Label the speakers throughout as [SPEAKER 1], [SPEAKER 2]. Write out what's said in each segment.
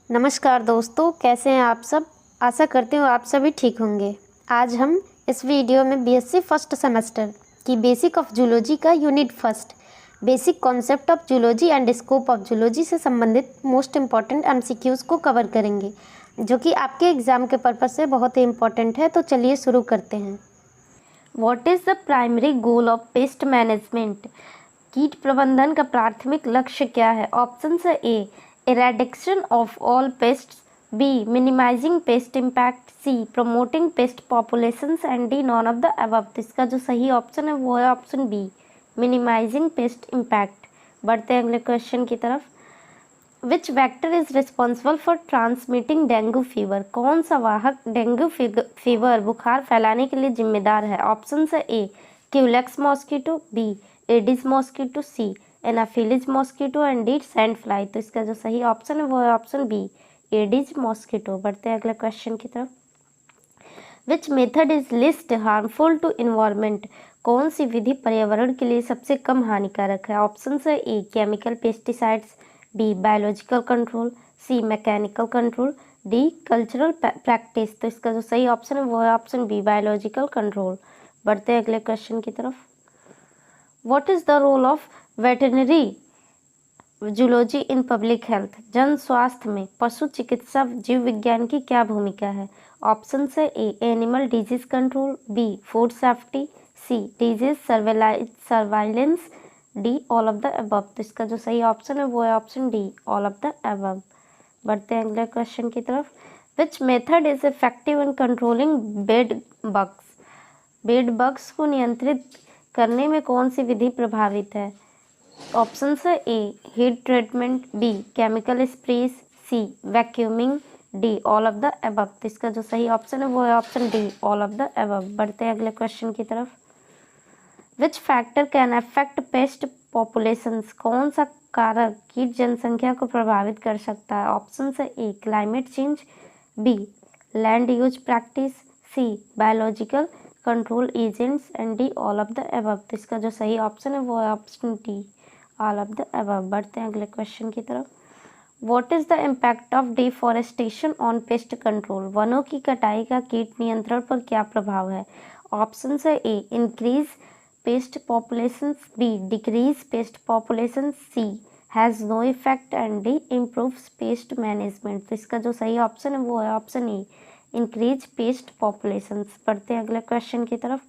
[SPEAKER 1] नमस्कार दोस्तों, कैसे हैं आप सब। आशा करती हूँ आप सभी ठीक होंगे। आज हम इस वीडियो में बीएससी फर्स्ट सेमेस्टर की बेसिक ऑफ जूलॉजी का unit first basic concept of zoology and scope of zoology से संबंधित मोस्ट इम्पॉर्टेंट एमसीक्यूज़ को कवर करेंगे, जो कि आपके एग्ज़ाम के पर्पज़ से बहुत ही इम्पॉर्टेंट है। तो चलिए शुरू करते हैं।
[SPEAKER 2] What is the primary goal of pest management? कीट प्रबंधन का प्राथमिक लक्ष्य क्या है? ऑप्शन है A eradication of all pests, B minimising pest impact, C promoting pest populations and D none of the above. इसका जो सही ऑप्शन है वो है option B minimising pest impact. बढ़ते हैं अगले क्वेश्चन की तरफ। Which vector is responsible for transmitting dengue fever? कौन सा वाहक डेंगू फीवर बुखार फैलाने के लिए जिम्मेदार है? ऑप्शन है A culex mosquito, B aedes mosquito, C anopheles mosquito and D sand fly. तो इसका जो सही ऑप्शन है वो है ऑप्शन बी एडिस मॉस्किटो। बढ़ते हैं अगले क्वेश्चन की तरफ। Which method is least harmful to environment? कौन सी विधि पर्यावरण के लिए सबसे कम हानिकारक है? ऑप्शन है A chemical pesticides, B biological control, C mechanical control, D cultural practice. तो इसका जो सही ऑप्शन है वो है ऑप्शन बी बायोलॉजिकल कंट्रोल। बढ़ते हैं अगले क्वेश्चन की तरफ। What is the role of veterinary zoology in public health? जन स्वास्थ्य में पशु चिकित्सा जीव विज्ञान की क्या भूमिका है? ऑप्शन है A animal disease control, B food safety, C disease surveillance, D all of the above. तो इसका जो सही ऑप्शन है वो है option D all of the above. बढ़ते हैं अगले क्वेश्चन की तरफ। Which method is effective in controlling bed bugs? Bed bugs को नियंत्रित करने में कौन सी विधि प्रभावित है? ऑप्शन है A heat treatment, B chemical sprays, C vacuuming, D all of the above. तो इसका जो सही ऑप्शन है वो है option D all of the above. बढ़ते हैं अगले क्वेश्चन की तरफ। Which factor can affect pest populations? कौन सा कारक कीट जनसंख्या को प्रभावित कर सकता है? ऑप्शन है A climate change, B land use practice, C biological control agents and D all of the above. तो इसका जो सही ऑप्शन है वो है option D all of the above. बढ़ते हैं अगले क्वेश्चन की तरफ। What is the impact of deforestation on pest control? वनों की कटाई का कीट नियंत्रण पर क्या प्रभाव है? ऑप्शन है A increase pest population, B decrease pest population, C has no effect and D improves pest management. तो इसका जो सही ऑप्शन है वो है option A increase pest population. बढ़ते हैं अगले क्वेश्चन की तरफ।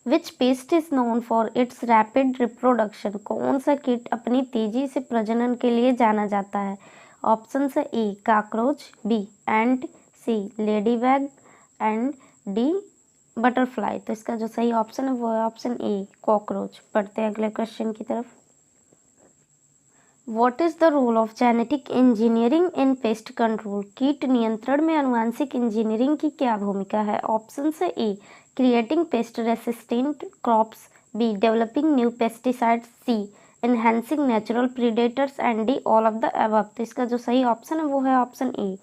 [SPEAKER 2] Which pest is known for its rapid reproduction? कौन सा कीट अपनी तेजी से प्रजनन के लिए जाना जाता है? ऑप्शन है A cockroach, B ant, C ladybug and D butterfly. तो इसका जो सही ऑप्शन है वो है ऑप्शन ए कॉकरोच। बढ़ते हैं अगले क्वेश्चन की तरफ। What is the role of genetic engineering in pest control? कीट नियंत्रण में आनुवांशिक इंजीनियरिंग की क्या भूमिका है? ऑप्शन है A creating pest resistant crops, B developing new pesticides, C enhancing natural predators and D all of the above. तो इसका जो सही ऑप्शन है वो है option A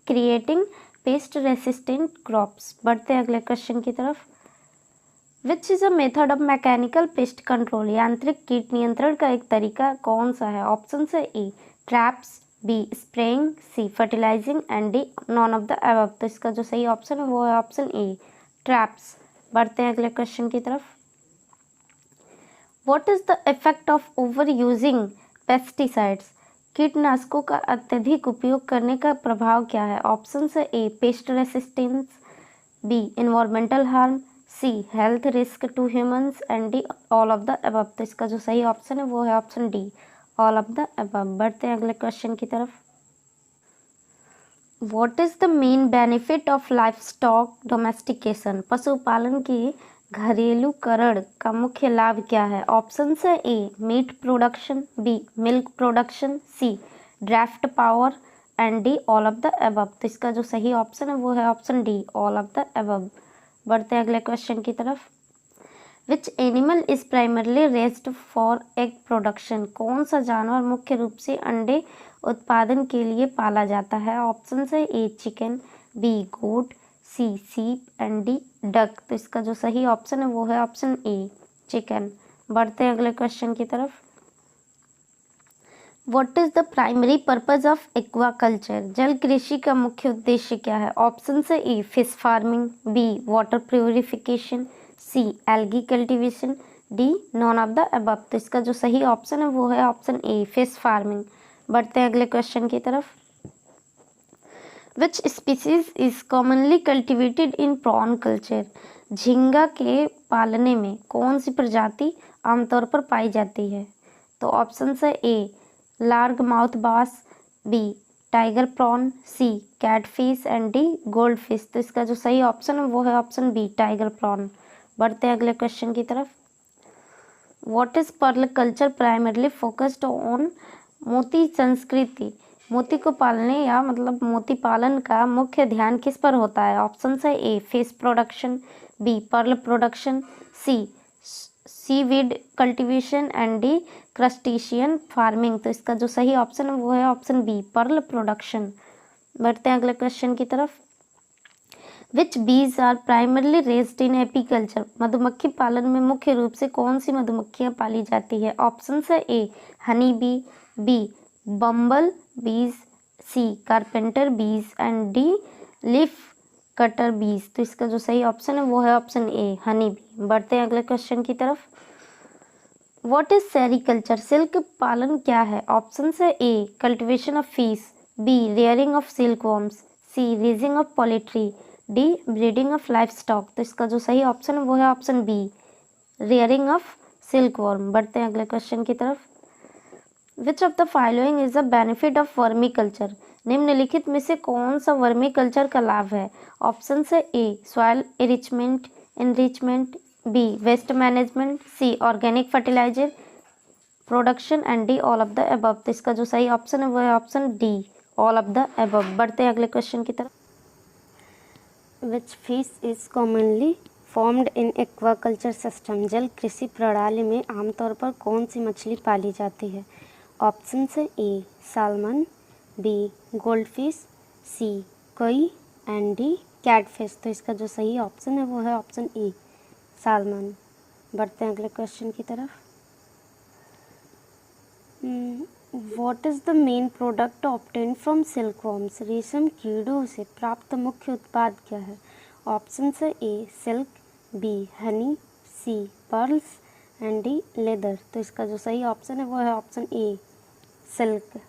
[SPEAKER 2] creating pest resistant crops. बढ़ते हैं अगले क्वेश्चन की तरफ। Which is a method of mechanical pest control? यांत्रिक कीट नियंत्रण का एक तरीका कौन सा है? ऑप्शन है A traps, B spraying, C fertilising and D none of the above. तो इसका जो सही ऑप्शन है वो है ऑप्शन ए ट्रैप्स। बढ़ते हैं अगले क्वेश्चन की तरफ। What is the effect of over using pesticides? कीटनाशकों का अत्यधिक उपयोग करने का प्रभाव क्या है? ऑप्शन है A pest resistance, B environmental harm, C health risk to humans and D all of the above. तो इसका जो सही ऑप्शन है वो है option D all of the above. बढ़ते हैं अगले क्वेश्चन की तरफ। What is the main benefit of life stock domestication? पशुपालन के घरेलूकरण का मुख्य लाभ क्या है? ऑप्शन है A meat production, B milk production, C draught power and D all of the above. तो इसका जो सही ऑप्शन है वो है option D all of the above. बढ़ते हैं अगले क्वेश्चन की तरफ। Which animal is primarily raised for egg production? कौन सा जानवर मुख्य रूप से अंडे उत्पादन के लिए पाला जाता है? ऑप्शन है ए चिकन, बी गोट, सी सीप एंड डी डक। तो इसका जो सही ऑप्शन है वो है ऑप्शन ए चिकन। बढ़ते हैं अगले क्वेश्चन की तरफ। What is the primary purpose of aquaculture? जल कृषि का मुख्य उद्देश्य क्या है? ऑप्शन है A fish farming, B water purification, C algae cultivation, D none of the above. तो इसका जो सही ऑप्शन है वो है ऑप्शन ए फिश फार्मिंग। बढ़ते हैं अगले क्वेश्चन की तरफ। Which species is commonly cultivated in prawn culture? झींगा के पालने में कौन सी प्रजाति आमतौर पर पाई जाती है? तो ऑप्शन है A large mouth bass, B tiger prawn, C catfish and D gold fish. तो इसका जो सही ऑप्शन है वो है ऑप्शन बी टाइगर प्रॉन। बढ़ते हैं अगले क्वेश्चन की तरफ। What is pearl culture primarily focused on? मोती संस्कृति मोती को पालने या मतलब मोती पालन का मुख्य ध्यान किस पर होता है? ऑप्शन है A fish production, B pearl production, C seaweed cultivation and D crustacean farming. तो इसका जो सही ऑप्शन है वो है ऑप्शन बी पर्ल प्रोडक्शन। बढ़ते हैं अगले क्वेश्चन की तरफ। Which bees are primarily raised in apiculture? मधुमक्खी पालन में मुख्य रूप से कौन सी मधुमक्खियां पाली जाती है? ऑप्शन है ए हनी बी बम्बल बीज, सी कारपेंटर बीज एंड डी लीफ कटर बीज। तो इसका जो सही ऑप्शन है वो है ऑप्शन ए हनी बी। बढ़ते हैं अगले क्वेश्चन की तरफ। What is sericulture? सिल्क पालन क्या है? ऑप्शन है A cultivation of fish, B rearing of silk worms, C raising of poultry, D breeding of life stock. तो इसका जो सही ऑप्शन है वो है option B rearing of silk worm. बढ़ते हैं अगले क्वेश्चन की तरफ। Which of the following is the benefit of vermiculture? निम्नलिखित में से कौन सा वर्मी कल्चर का लाभ है? ऑप्शन है A soil enrichment, B waste management, C organic fertiliser production and D all of the above. तो इसका जो सही ऑप्शन है वो है option D all of the above. बढ़ते हैं अगले क्वेश्चन की तरफ।
[SPEAKER 1] Which fish is commonly farmed in aquaculture system? जल कृषि प्रणाली में आमतौर पर कौन सी मछली पाली जाती है? ऑप्शन है ए सालमन, बी गोल्ड फिश, सी कोई एंड डी कैटफिश। तो इसका जो सही ऑप्शन है वो है ऑप्शन ए सालमन। बढ़ते हैं अगले क्वेश्चन की तरफ। What is the main product obtain from silk worms? रेशम कीड़ों से प्राप्त मुख्य उत्पाद क्या है? ऑप्शन है A silk, B honey, C pearls and D leather. तो इसका जो सही ऑप्शन है वो है ऑप्शन ए सिल्क।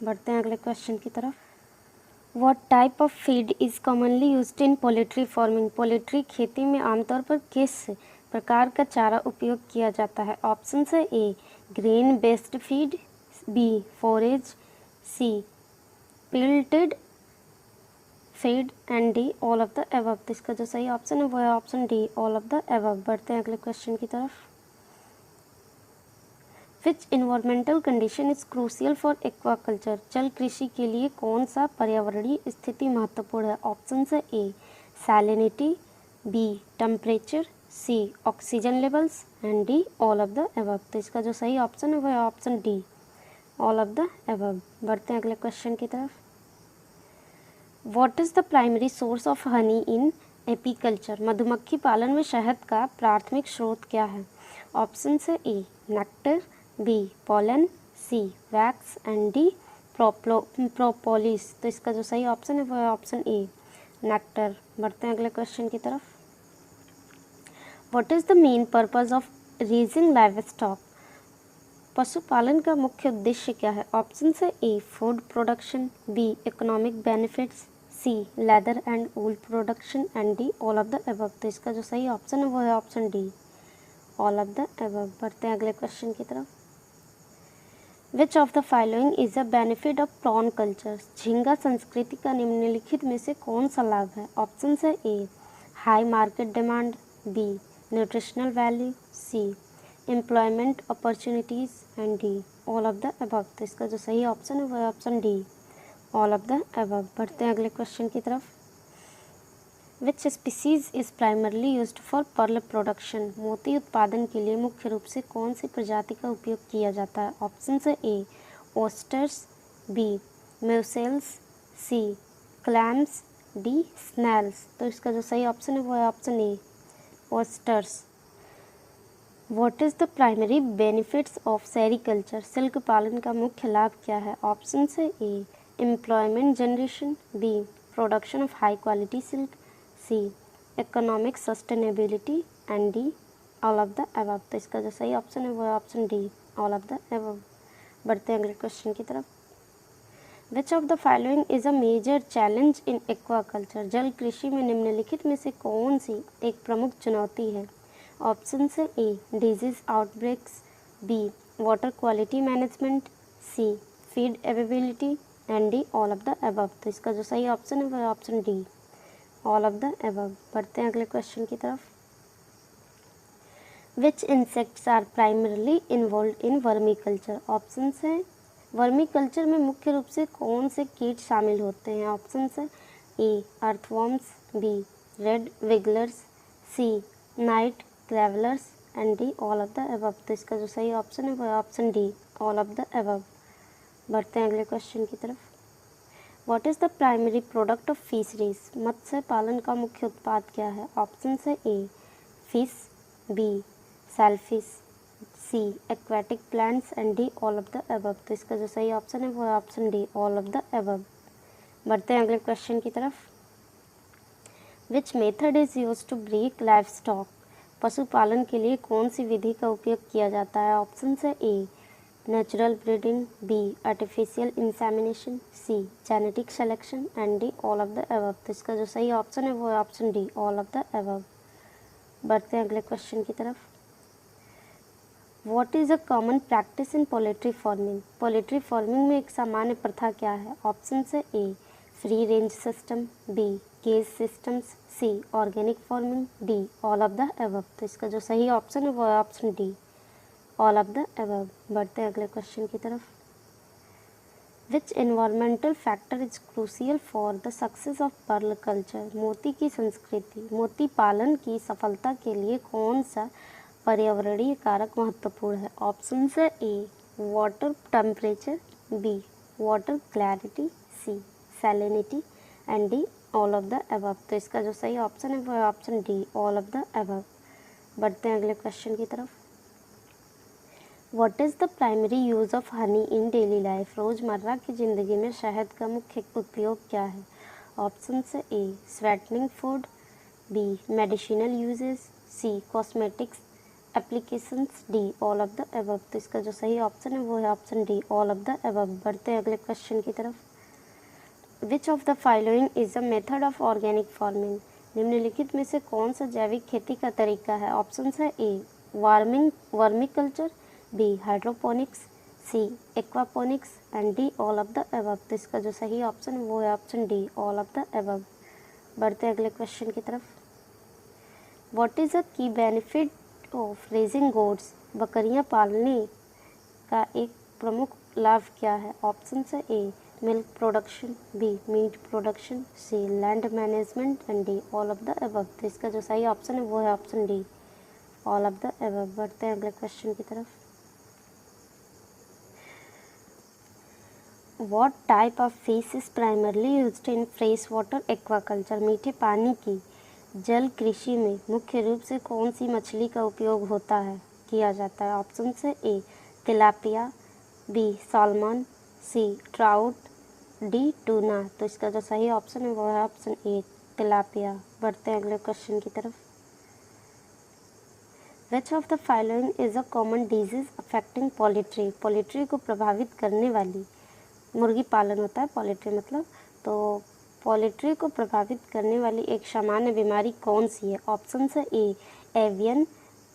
[SPEAKER 1] बढ़ते हैं अगले क्वेश्चन की तरफ। What type of feed is commonly used in poultry farming? Poultry खेती में आमतौर पर किस प्रकार का चारा उपयोग किया जाता है? ऑप्शन है A grain based feed, B forage, C pelleted feed and D all of the above. तो इसका जो सही ऑप्शन है वो है option D all of the above. बढ़ते हैं अगले क्वेश्चन की तरफ। Which environmental condition is crucial for aquaculture? जल कृषि के लिए कौन सा पर्यावरणीय स्थिति महत्वपूर्ण है? ऑप्शन है A salinity, B temperature, C oxygen levels and D all of the above. तो इसका जो सही ऑप्शन है वो है option D all of the above. बढ़ते हैं अगले क्वेश्चन की तरफ। What is the primary source of honey in apiculture? मधुमक्खी पालन में शहद का प्राथमिक स्रोत क्या है? ऑप्शन है A nectar, B pollen, C wax and D propolis. तो इसका जो सही ऑप्शन है वो है ऑप्शन ए नेक्टर। बढ़ते हैं अगले क्वेश्चन की तरफ। What is the main purpose of raising live stock? पशुपालन का मुख्य उद्देश्य क्या है? ऑप्शन है A food production, B economic benefits, C leather and wool production and D all of the above. तो इसका जो सही ऑप्शन है वो है option D all of the above. बढ़ते हैं अगले क्वेश्चन की तरफ। Which of the following is a benefit of prawn culture? झींगा संस्कृति का निम्नलिखित में से कौन सा लाभ है? ऑप्शन है A high market demand, B nutritional value, C employment opportunities and D all of the above. तो इसका जो सही ऑप्शन है वो है option D all of the above. बढ़ते हैं अगले क्वेश्चन की तरफ। Which species is primarily used for pearl production? मोती उत्पादन के लिए मुख्य रूप से कौन सी प्रजाति का उपयोग किया जाता है? ऑप्शन है A oysters, B mussels, C clams, D snails. तो इसका जो सही ऑप्शन है वो है option A oysters. What is the primary benefits of sericulture? Silk पालन का मुख्य लाभ क्या है? ऑप्शन है A employment generation, B production of high quality silk, C economic sustainability and D all of the above. तो इसका जो सही ऑप्शन है वो है option D all of the above. बढ़ते हैं अगले क्वेश्चन की तरफ। Which of the following is a major challenge in aquaculture? जल कृषि में निम्नलिखित में से कौन सी एक प्रमुख चुनौती है? ऑप्शन है A disease outbreaks, B water quality management, C feed availability and D all of the above. तो इसका जो सही ऑप्शन है वो है option D all of the above. बढ़ते हैं अगले क्वेश्चन की तरफ। Which insects are primarily involved in vermiculture? Option है वर्मी कल्चर में मुख्य रूप से कौन से कीट शामिल होते हैं? ऑप्शन है A earthworms, B red wigglers, C night travellers and D all of the above. तो इसका जो सही ऑप्शन है वो है option D all of the above. बढ़ते हैं अगले क्वेश्चन की तरफ। What is the primary product of fisheries? मत्स्य पालन का मुख्य उत्पाद क्या है? ऑप्शन है A fish, B shellfish, C aquatic plants and D all of the above. तो इसका जो सही ऑप्शन है वो है option D all of the above. बढ़ते हैं अगले क्वेश्चन की तरफ। Which method is use to breed life stock? पशुपालन के लिए कौन सी विधि का उपयोग किया जाता है? ऑप्शन है A natural breeding, B artificial insemination, C genetic selection and D all of the above. तो इसका जो सही ऑप्शन है वो है option D all of the above. बढ़ते हैं अगले क्वेश्चन की तरफ। What is a common practice in poultry farming? Poultry farming में एक सामान्य प्रथा क्या है? ऑप्शन है A free range system, B cage systems, C organic farming, D all of the above. तो इसका जो सही ऑप्शन है वो है option D all of the above. बढ़ते हैं अगले क्वेश्चन की तरफ। Which environmental factor is crucial for the success of pearl culture? मोती की संस्कृति, मोती पालन की सफलता के लिए कौन सा पर्यावरणीय कारक महत्वपूर्ण है? ऑप्शन है A water temperature, B water clarity, C salinity and D all of the above. तो इसका जो सही ऑप्शन है वो है option D all of the above. बढ़ते हैं अगले क्वेश्चन की तरफ। What is the primary use of honey in daily life? रोज़मर्रा की ज़िंदगी में शहद का मुख्य उपयोग क्या है? ऑप्शन है A sweetening food, B medicinal uses, C cosmetics applications, D all of the above. तो इसका जो सही ऑप्शन है वो है option D all of the above. बढ़ते हैं अगले क्वेश्चन की तरफ। Which of the following is a method of organic farming? निम्नलिखित में से कौन सा जैविक खेती का तरीका है? ऑप्शन है A vermiculture, B hydroponics, C aquaponics and D all of the above. तो इसका जो सही ऑप्शन है वो है option D all of the above. बढ़ते हैं अगले क्वेश्चन की तरफ। व्हाट इज़ अ की बेनिफिट ऑफ रेजिंग गोट्स? बकरियां पालने का एक प्रमुख लाभ क्या है? ऑप्शन है A milk production, B meat production, C land management and D all of the above. तो इसका जो सही ऑप्शन है वो है option D all of the above. बढ़ते हैं अगले क्वेश्चन की तरफ। What type of fish is primarily used in fresh water aquaculture? मीठे पानी की जल कृषि में मुख्य रूप से कौन सी मछली का उपयोग होता है किया जाता है? ऑप्शन है ए तिलापिया, बी सालमन, सी ट्राउट, डी टूना। तो इसका जो सही ऑप्शन है वो है ऑप्शन ए तिलापिया। बढ़ते हैं अगले क्वेश्चन की तरफ। Which of the following is a common disease affecting poultry? Poultry को प्रभावित करने वाली, मुर्गी पालन होता है पोल्ट्री मतलब, तो पोल्ट्री को प्रभावित करने वाली एक सामान्य बीमारी कौन सी है? ऑप्शन है A avian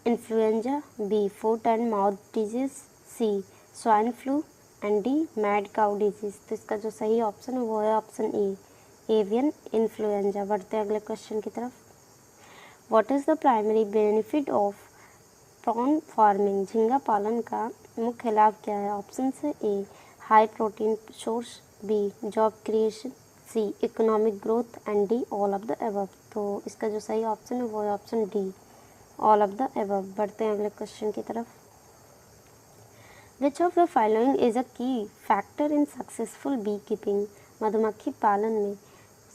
[SPEAKER 1] influenza, B foot and mouth disease, C swine flu and D mad cow disease. तो इसका जो सही ऑप्शन है वो है ऑप्शन ए एवियन इन्फ्लुएंजा। बढ़ते हैं अगले क्वेश्चन की तरफ। What is the primary benefit of prawn farming? झींगा पालन का मुख्य लाभ क्या है? ऑप्शन है A high protein source, B job creation, C economic growth and D all of the above. तो इसका जो सही ऑप्शन है वो है option D all of the above. बढ़ते हैं अगले क्वेश्चन की तरफ। Which of the following is a key factor in successful beekeeping? मधुमक्खी पालन में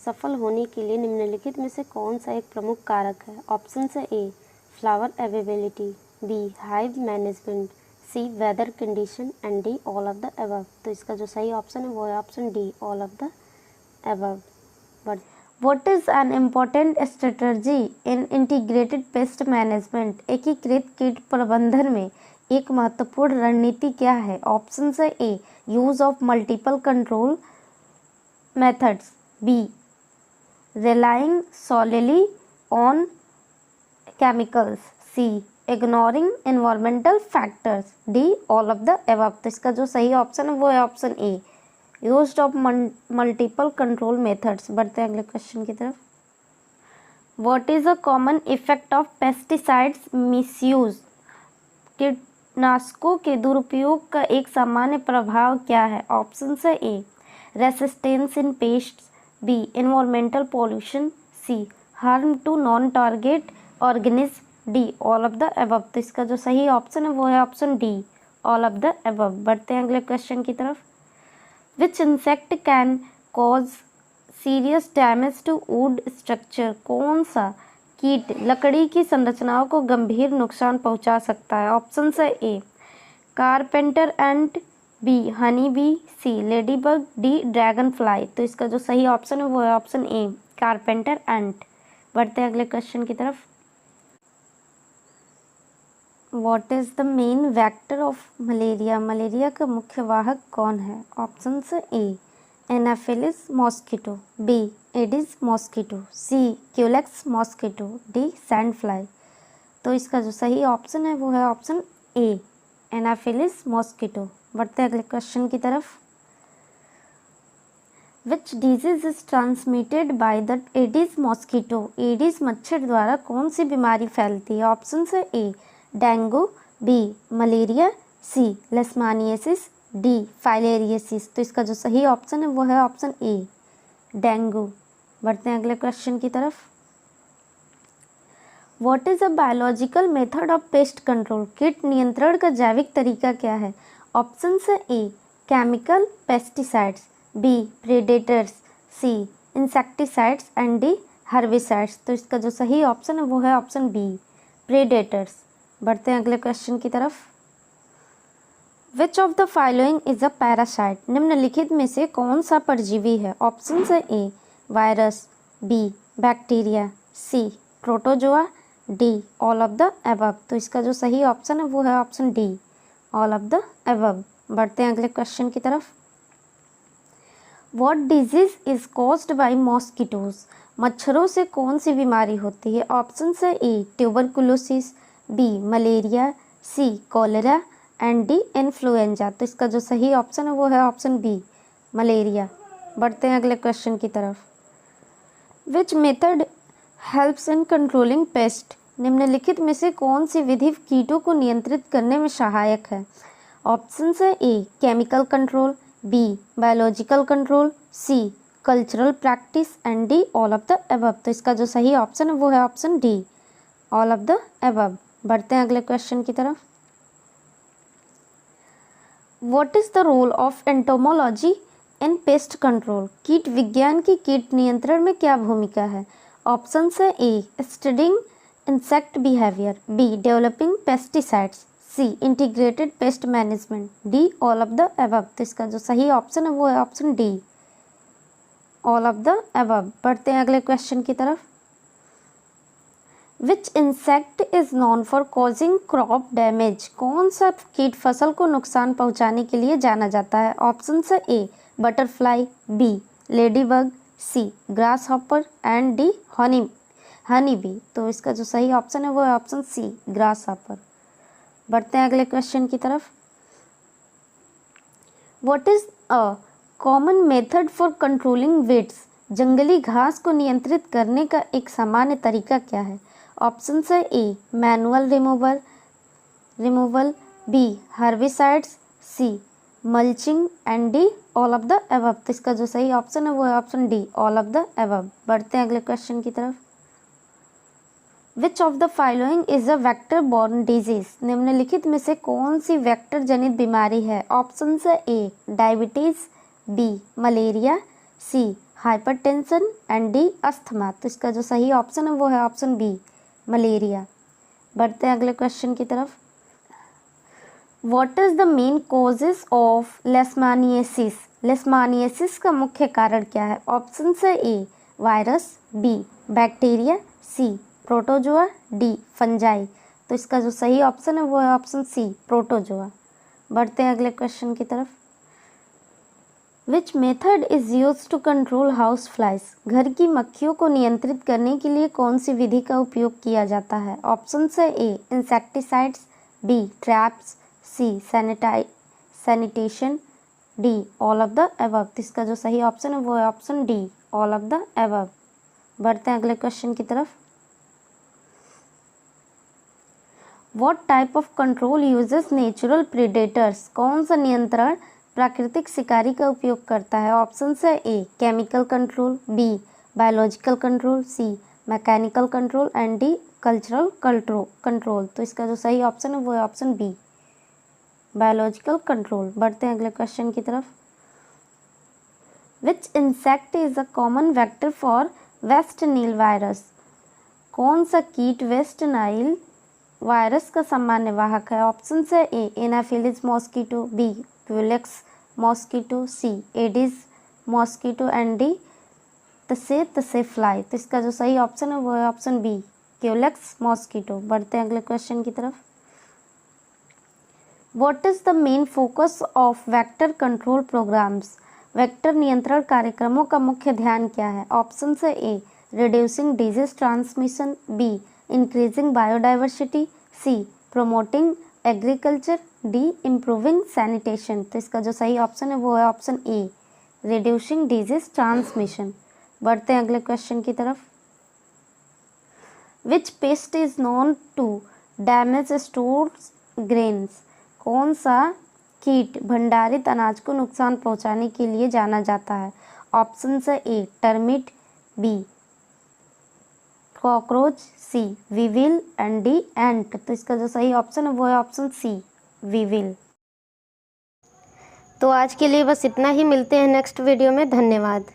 [SPEAKER 1] सफल होने के लिए निम्नलिखित में से कौन सा एक प्रमुख कारक है? ऑप्शन है a flower availability, bee hive management, see whether condition and D all of the above. तो इसका जो सही ऑप्शन है वो है option D all of the above. But
[SPEAKER 2] What is an important strategy in integrated pest management? एकीकृत कीट प्रबंधन में एक महत्वपूर्ण रणनीति क्या है? ऑप्शन है A use of multiple control methods, B relying solely on chemicals, C ignoring environmental factors, D all of the above। तो इसका जो सही ऑप्शन है वो है option A use of multiple control methods. बढ़ते हैं अगले क्वेश्चन की तरफ। What is a common effect of pesticides misuse? कीटनाशकों के दुरुपयोग का एक सामान्य प्रभाव क्या है? ऑप्शन है A resistance in pests, B environmental pollution, C harm to non target organism, D all of the above. तो इसका जो सही ऑप्शन है वो है option D all of the above. बढ़ते हैं अगले क्वेश्चन की तरफ। Which insect can cause serious damage to wood structure? कौन सा कीट लकड़ी की संरचनाओं को गंभीर नुकसान पहुंचा सकता है? ऑप्शन है ए कारपेंटर एंट, बी हनी बी, सी लेडीबग, डी ड्रैगन फ्लाई। तो इसका जो सही ऑप्शन है वो है ऑप्शन ए कारपेंटर एंट। बढ़ते हैं अगले क्वेश्चन की तरफ। What is the main vector of malaria? Malaria का मुख्य वाहक कौन है? ऑप्शन है A anopheles mosquito, B aedes mosquito, C culex mosquito, D sand fly. तो इसका जो सही ऑप्शन है वो है ऑप्शन ए एनाफिलिस मॉस्किटो। बढ़ते हैं अगले क्वेश्चन की तरफ। Which disease is transmitted by the Aedes mosquito? Aedes मच्छर द्वारा कौन सी बीमारी फैलती है? ऑप्शन है ए डेंगू, बी मलेरिया, सी लेशमानियासिस, डी फाइलेरियासिस। तो इसका जो सही ऑप्शन है वो है ऑप्शन ए डेंगू। बढ़ते हैं अगले क्वेश्चन की तरफ। What is a biological method of pest control? कीट नियंत्रण का जैविक तरीका क्या है? ऑप्शन है A chemical pesticides, B predators, C insecticides and D herbicides. तो इसका जो सही ऑप्शन है वो है ऑप्शन बी प्रेडेटर्स। बढ़ते हैं अगले क्वेश्चन की तरफ। Which of the following is a parasite? निम्नलिखित में से कौन सा परजीवी है? ऑप्शन है A virus, B bacteria, C protozoa, D all of the above. तो इसका जो सही ऑप्शन है वो है option D all of the above. बढ़ते हैं अगले क्वेश्चन की तरफ। What disease is caused by mosquitoes? मच्छरों से कौन सी बीमारी होती है? ऑप्शन है A tuberculosis, B malaria, C cholera and D influenza. तो इसका जो सही ऑप्शन है वो है ऑप्शन बी मलेरिया। बढ़ते हैं अगले क्वेश्चन की तरफ। Which method helps in controlling paste? निम्नलिखित में से कौन सी विधि कीटों को नियंत्रित करने में सहायक है? ऑप्शन है A chemical control, B biological control, C cultural practice and D all of the above. तो इसका जो सही ऑप्शन है वो है option D all of the above. बढ़ते हैं अगले क्वेश्चन की तरफ। What is the role of entomology in pest control? कीट विज्ञान की कीट नियंत्रण में क्या भूमिका है? ऑप्शन है A studying insect behaviour, B developing pesticides, C integrated pest management, D all of the above. तो इसका जो सही ऑप्शन है वो है option D all of the above. बढ़ते हैं अगले क्वेश्चन की तरफ। Which insect is known for causing crop damage? कौन सा कीट फसल को नुकसान पहुंचाने के लिए जाना जाता है? ऑप्शन है A butterfly, B ladybug, C grass hopper and D honey bee. तो इसका जो सही ऑप्शन है वो है ऑप्शन सी ग्रास हॉपर। बढ़ते हैं अगले क्वेश्चन की तरफ। What is a common method for controlling weeds? जंगली घास को नियंत्रित करने का एक सामान्य तरीका क्या है? ऑप्शन है A manual removal, B herbicides, C mulching and D all of the above. तो इसका जो सही ऑप्शन है वो है option D all of the above. बढ़ते हैं अगले क्वेश्चन की तरफ। Which of the following is a vector borne disease? निम्नलिखित में से कौन सी वेक्टर जनित बीमारी है? ऑप्शन है A diabetes, B malaria, C hypertension and D asthma. तो इसका जो सही ऑप्शन है वो है ऑप्शन बी मलेरिया। बढ़ते हैं अगले क्वेश्चन की तरफ। What is the main causes of लेशमानियासिस? लेशमानियासिस का मुख्य कारण क्या है? ऑप्शन है A virus, B bacteria, C protozoa, D fungi. तो इसका जो सही ऑप्शन है वो है ऑप्शन सी प्रोटोजोआ। बढ़ते हैं अगले क्वेश्चन की तरफ। Which method is use to control house flies? घर की मक्खियों को नियंत्रित करने के लिए कौन सी विधि का उपयोग किया जाता है? ऑप्शन है A insecticides, B traps, C sanitation, D all of the above. इसका जो सही ऑप्शन है वो है option D all of the above. बढ़ते हैं अगले क्वेश्चन की तरफ। What type of control uses natural predators? कौन सा नियंत्रण प्राकृतिक शिकारी का उपयोग करता है? ऑप्शन है A chemical control, B biological control, C mechanical control and D cultural control. तो इसका जो सही ऑप्शन है वो है ऑप्शन बी बायोलॉजिकल कंट्रोल। बढ़ते हैं अगले क्वेश्चन की तरफ। Which insect is a common vector for waste nil virus? कौन सा कीट वेस्ट नाइल वायरस का सामान्य वाहक है? ऑप्शन है A anopheles mosquito, B culex mosquito, C aedes mosquito and D tsetse fly. तो इसका जो सही ऑप्शन है वो है ऑप्शन बी क्यूलेक्स मॉस्किटो। बढ़ते हैं अगले क्वेश्चन की तरफ। What is the main focus of vector control programs? Vector नियंत्रण कार्यक्रमों का मुख्य ध्यान क्या है? ऑप्शन है A reducing disease transmission, B increasing biodiversity, C promoting agriculture, D improving sanitation. तो इसका जो सही ऑप्शन है वो है option A reducing disease transmission. बढ़ते हैं अगले क्वेश्चन की तरफ। Which pest is known to damage stores grains? कौन सा कीट भंडारित अनाज को नुकसान पहुंचाने के लिए जाना जाता है? ऑप्शन है A termite, B cockroach, C weevil and D ant. तो इसका जो सही ऑप्शन है वो है ऑप्शन सी वीविल।
[SPEAKER 1] तो आज के लिए बस इतना ही, मिलते हैं नेक्स्ट वीडियो में। धन्यवाद।